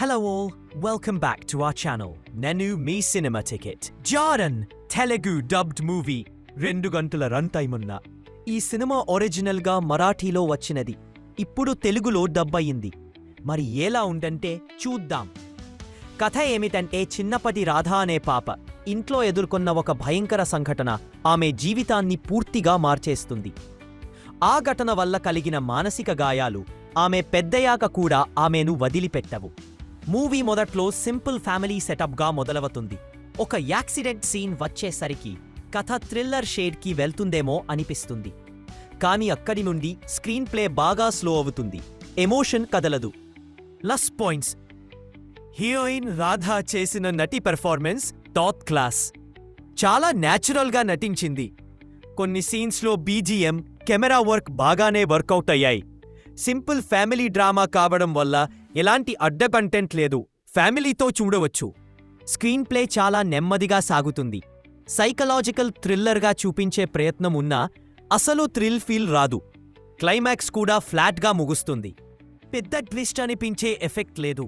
Hello all, welcome back to our channel. Nenu Me Cinema Ticket. Jaran Telugu dubbed movie 2 గంటల run time ఉన్న ఈ cinema original గా మరాఠీలో వచ్చినది. ఇప్పుడు తెలుగులో డబ్ అయ్యింది. మరి ఎలా ఉందంటే చూద్దాం. కథ ఏమిటంటే చిన్నప్పటి రాధ అనే పాప ఇంట్లో ఎదుర్కొన్న ఒక భయంకర సంఘటన ఆమె జీవితాన్ని పూర్తిగా మార్చేస్తుంది. ఆ ఘటన వల్ల కలిగిన మానసిక గాయాలు ఆమె పెద్దయ్యాక కూడా ఆమెను వదిలిపెట్టవు. మూవీ మొదట్లో సింపుల్ ఫ్యామిలీ సెటప్గా మొదలవుతుంది. ఒక యాక్సిడెంట్ సీన్ వచ్చేసరికి కథ థ్రిల్లర్ షేడ్కి వెళ్తుందేమో అనిపిస్తుంది. కానీ అక్కడి నుండి స్క్రీన్ ప్లే బాగా స్లో అవుతుంది. ఎమోషన్ కదలదు. ప్లస్ పాయింట్స్: హీరోయిన్ రాధా చేసిన నటి పెర్ఫార్మెన్స్ టాప్ క్లాస్. చాలా న్యాచురల్గా నటించింది. కొన్ని సీన్స్లో బీజీఎం, కెమెరా వర్క్ బాగానే వర్కౌట్ అయ్యాయి. సింపుల్ ఫ్యామిలీ డ్రామా కావడం వల్ల ఎలాంటి అడ్డ కంటెంట్ లేదు. ఫ్యామిలీతో చూడవచ్చు. స్క్రీన్ ప్లే చాలా నెమ్మదిగా సాగుతుంది. సైకలాజికల్ థ్రిల్లర్గా చూపించే ప్రయత్నం ఉన్నా అసలు థ్రిల్ ఫీల్ రాదు. క్లైమాక్స్ కూడా ఫ్లాట్గా ముగుస్తుంది. పెద్ద ట్విస్ట్ అనిపించే ఎఫెక్ట్ లేదు.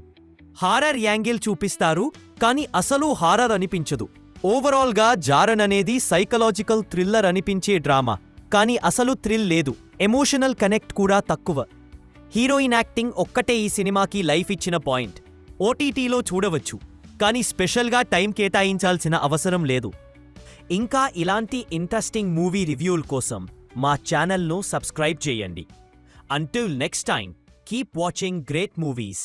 హారర్ యాంగిల్ చూపిస్తారు, కానీ అసలు హారర్ అనిపించదు. ఓవరాల్గా జారన్ అనేది సైకలాజికల్ థ్రిల్లర్ అనిపించే డ్రామా, కానీ అసలు థ్రిల్ లేదు. ఎమోషనల్ కనెక్ట్ కూడా తక్కువ. హీరోయిన్ యాక్టింగ్ ఒక్కటే ఈ సినిమాకి లైఫ్ ఇచ్చిన పాయింట్. ఓటీటీలో చూడవచ్చు, కానీ స్పెషల్గా టైం కేటాయించాల్సిన అవసరం లేదు. ఇంకా ఇలాంటి ఇంట్రెస్టింగ్ మూవీ రివ్యూల కోసం మా ఛానల్ను సబ్స్క్రైబ్ చేయండి. Until next time, keep watching great movies.